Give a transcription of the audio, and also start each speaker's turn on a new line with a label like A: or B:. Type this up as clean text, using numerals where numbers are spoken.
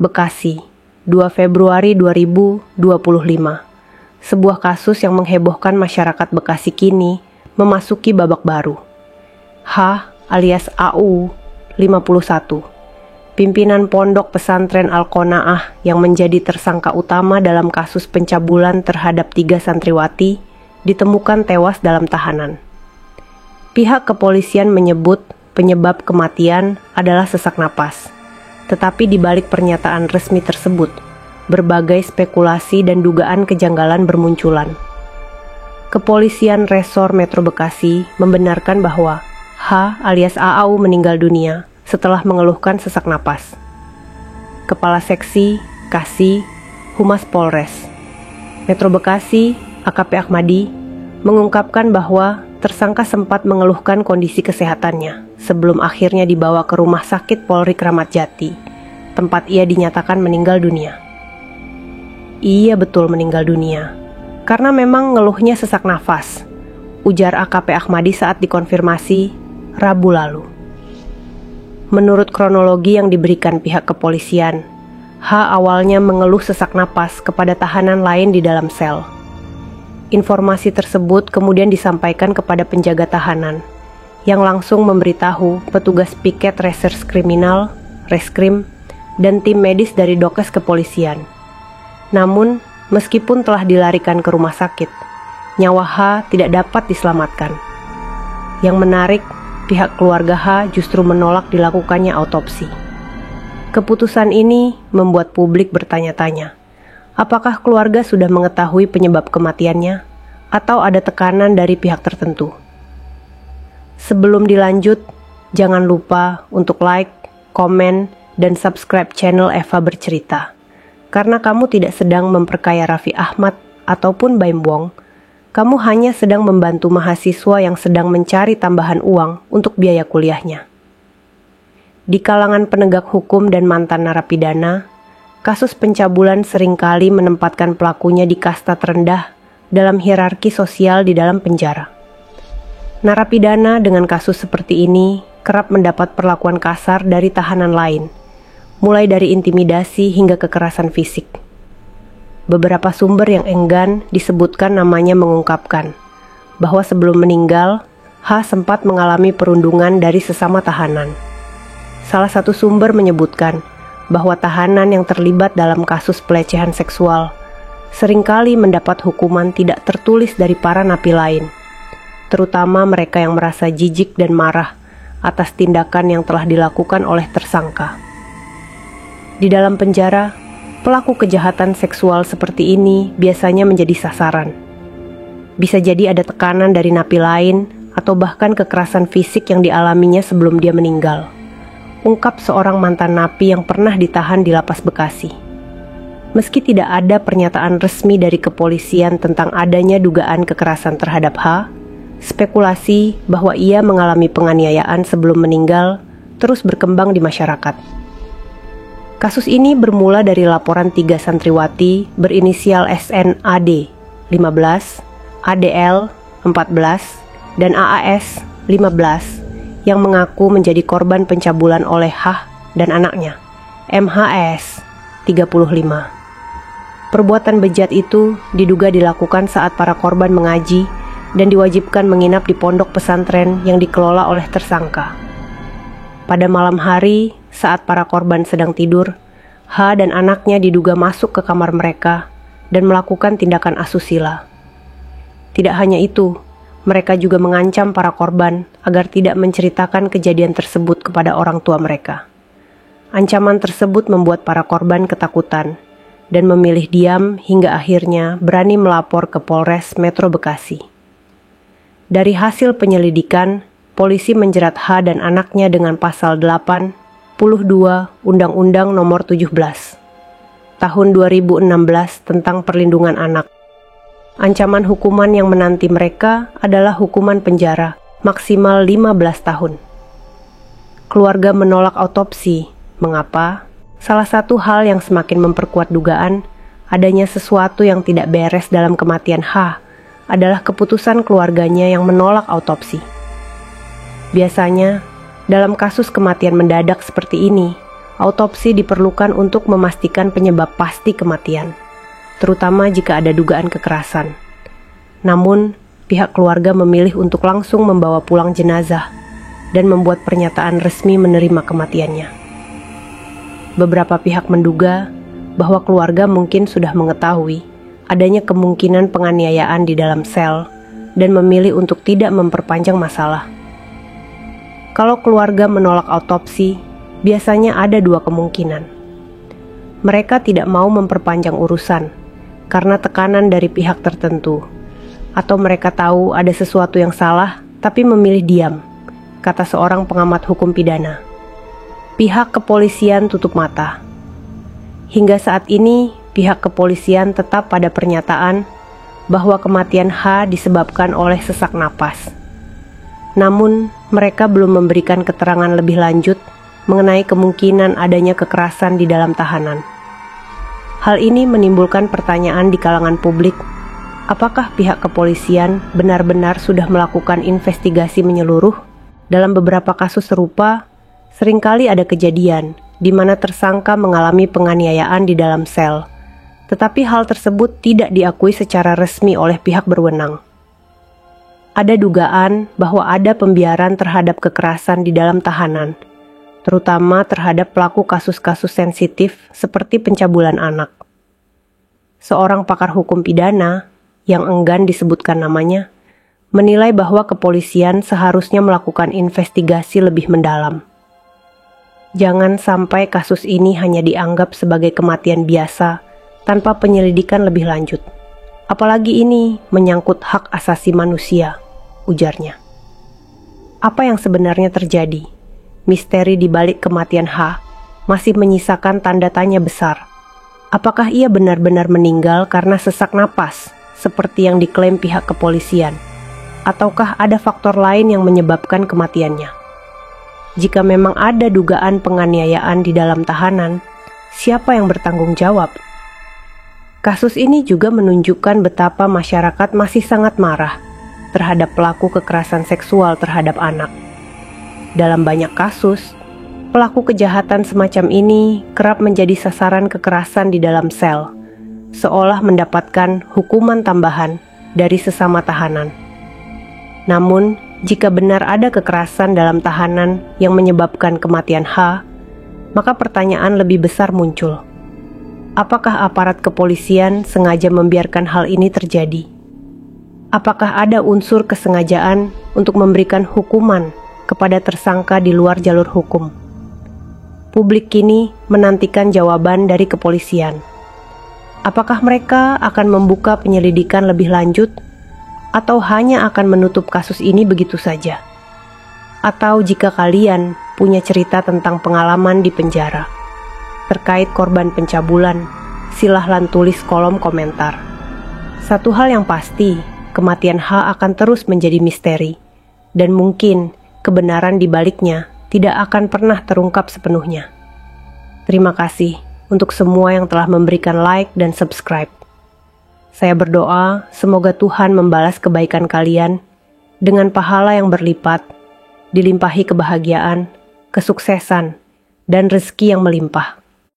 A: Bekasi, 2 Februari 2025. Sebuah kasus yang menghebohkan masyarakat Bekasi kini memasuki babak baru. H alias AU, 51, pimpinan pondok pesantren Al-Qanaah yang menjadi tersangka utama dalam kasus pencabulan terhadap 3 santriwati, ditemukan tewas dalam tahanan. Pihak kepolisian menyebut penyebab kematian adalah sesak napas. Tetapi di balik pernyataan resmi tersebut, berbagai spekulasi dan dugaan kejanggalan bermunculan. Kepolisian Resor Metro Bekasi membenarkan bahwa H alias AAU meninggal dunia setelah mengeluhkan sesak napas. Kepala Seksi Kasih Humas Polres Metro Bekasi AKP Ahmadi mengungkapkan bahwa tersangka sempat mengeluhkan kondisi kesehatannya sebelum akhirnya dibawa ke Rumah Sakit Polri Kramat Jati, tempat ia dinyatakan meninggal dunia. Ia betul meninggal dunia, karena memang ngeluhnya sesak nafas, ujar AKP Ahmadi saat dikonfirmasi Rabu lalu. Menurut kronologi yang diberikan pihak kepolisian, H awalnya mengeluh sesak napas kepada tahanan lain di dalam sel. Informasi tersebut kemudian disampaikan kepada penjaga tahanan, yang langsung memberitahu petugas piket reserse kriminal, reskrim, dan tim medis dari Dokes Kepolisian. Namun, meskipun telah dilarikan ke rumah sakit, nyawa H tidak dapat diselamatkan. Yang menarik, pihak keluarga H justru menolak dilakukannya autopsi. Keputusan ini membuat publik bertanya-tanya, apakah keluarga sudah mengetahui penyebab kematiannya, atau ada tekanan dari pihak tertentu? Sebelum dilanjut, jangan lupa untuk like, komen, dan subscribe channel Eva Bercerita. Karena kamu tidak sedang memperkaya Raffi Ahmad ataupun Baim Wong, kamu hanya sedang membantu mahasiswa yang sedang mencari tambahan uang untuk biaya kuliahnya. Di kalangan penegak hukum dan mantan narapidana, kasus pencabulan seringkali menempatkan pelakunya di kasta terendah dalam hierarki sosial di dalam penjara. Narapidana dengan kasus seperti ini kerap mendapat perlakuan kasar dari tahanan lain, mulai dari intimidasi hingga kekerasan fisik. Beberapa sumber yang enggan disebutkan namanya mengungkapkan bahwa sebelum meninggal, H sempat mengalami perundungan dari sesama tahanan. Salah satu sumber menyebutkan bahwa tahanan yang terlibat dalam kasus pelecehan seksual seringkali mendapat hukuman tidak tertulis dari para napi lain, terutama mereka yang merasa jijik dan marah atas tindakan yang telah dilakukan oleh tersangka. Di dalam penjara, pelaku kejahatan seksual seperti ini biasanya menjadi sasaran. Bisa jadi ada tekanan dari napi lain atau bahkan kekerasan fisik yang dialaminya sebelum dia meninggal. Ungkap seorang mantan napi yang pernah ditahan di Lapas Bekasi. Meski tidak ada pernyataan resmi dari kepolisian tentang adanya dugaan kekerasan terhadap H, spekulasi bahwa ia mengalami penganiayaan sebelum meninggal terus berkembang di masyarakat. Kasus ini bermula dari laporan 3 santriwati berinisial SNAD 15, ADL 14, dan AAS 15 yang mengaku menjadi korban pencabulan oleh H dan anaknya, MHS 35. Perbuatan bejat itu diduga dilakukan saat para korban mengaji dan diwajibkan menginap di pondok pesantren yang dikelola oleh tersangka. Pada malam hari, saat para korban sedang tidur, H dan anaknya diduga masuk ke kamar mereka dan melakukan tindakan asusila. Tidak hanya itu, mereka juga mengancam para korban agar tidak menceritakan kejadian tersebut kepada orang tua mereka. Ancaman tersebut membuat para korban ketakutan dan memilih diam hingga akhirnya berani melapor ke Polres Metro Bekasi. Dari hasil penyelidikan, polisi menjerat H dan anaknya dengan pasal 82 Undang-Undang Nomor 17 Tahun 2016 tentang Perlindungan Anak. Ancaman hukuman yang menanti mereka adalah hukuman penjara maksimal 15 tahun. Keluarga menolak autopsi. Mengapa? Salah satu hal yang semakin memperkuat dugaan adanya sesuatu yang tidak beres dalam kematian H adalah keputusan keluarganya yang menolak autopsi. Biasanya, dalam kasus kematian mendadak seperti ini, autopsi diperlukan untuk memastikan penyebab pasti kematian, terutama jika ada dugaan kekerasan. Namun, pihak keluarga memilih untuk langsung membawa pulang jenazah dan membuat pernyataan resmi menerima kematiannya. Beberapa pihak menduga bahwa keluarga mungkin sudah mengetahui adanya kemungkinan penganiayaan di dalam sel dan memilih untuk tidak memperpanjang masalah. Kalau keluarga menolak autopsi, biasanya ada dua kemungkinan. Mereka tidak mau memperpanjang urusan karena tekanan dari pihak tertentu, atau mereka tahu ada sesuatu yang salah tapi memilih diam, kata seorang pengamat hukum pidana. Pihak kepolisian tutup mata. Hingga saat ini, pihak kepolisian tetap pada pernyataan bahwa kematian H disebabkan oleh sesak napas. Namun, mereka belum memberikan keterangan lebih lanjut mengenai kemungkinan adanya kekerasan di dalam tahanan. Hal ini menimbulkan pertanyaan di kalangan publik, apakah pihak kepolisian benar-benar sudah melakukan investigasi menyeluruh? Dalam beberapa kasus serupa, seringkali ada kejadian di mana tersangka mengalami penganiayaan di dalam sel, tetapi hal tersebut tidak diakui secara resmi oleh pihak berwenang. Ada dugaan bahwa ada pembiaran terhadap kekerasan di dalam tahanan, terutama terhadap pelaku kasus-kasus sensitif seperti pencabulan anak. Seorang pakar hukum pidana, yang enggan disebutkan namanya, menilai bahwa kepolisian seharusnya melakukan investigasi lebih mendalam. Jangan sampai kasus ini hanya dianggap sebagai kematian biasa tanpa penyelidikan lebih lanjut. Apalagi ini menyangkut hak asasi manusia, ujarnya. Apa yang sebenarnya terjadi? Misteri di balik kematian H masih menyisakan tanda tanya besar. Apakah ia benar-benar meninggal karena sesak napas, seperti yang diklaim pihak kepolisian? Ataukah ada faktor lain yang menyebabkan kematiannya? Jika memang ada dugaan penganiayaan di dalam tahanan, siapa yang bertanggung jawab? Kasus ini juga menunjukkan betapa masyarakat masih sangat marah terhadap pelaku kekerasan seksual terhadap anak. Dalam banyak kasus, pelaku kejahatan semacam ini kerap menjadi sasaran kekerasan di dalam sel, seolah mendapatkan hukuman tambahan dari sesama tahanan. Namun, jika benar ada kekerasan dalam tahanan yang menyebabkan kematian H, maka pertanyaan lebih besar muncul. Apakah aparat kepolisian sengaja membiarkan hal ini terjadi? Apakah ada unsur kesengajaan untuk memberikan hukuman kepada tersangka di luar jalur hukum? Publik kini menantikan jawaban dari kepolisian. Apakah mereka akan membuka penyelidikan lebih lanjut, atau hanya akan menutup kasus ini begitu saja? Atau jika kalian punya cerita tentang pengalaman di penjara terkait korban pencabulan, silahkan tulis kolom komentar. Satu hal yang pasti, kematian H akan terus menjadi misteri, dan mungkin kebenaran di baliknya tidak akan pernah terungkap sepenuhnya. Terima kasih untuk semua yang telah memberikan like dan subscribe. Saya berdoa semoga Tuhan membalas kebaikan kalian dengan pahala yang berlipat, dilimpahi kebahagiaan, kesuksesan, dan rezeki yang melimpah.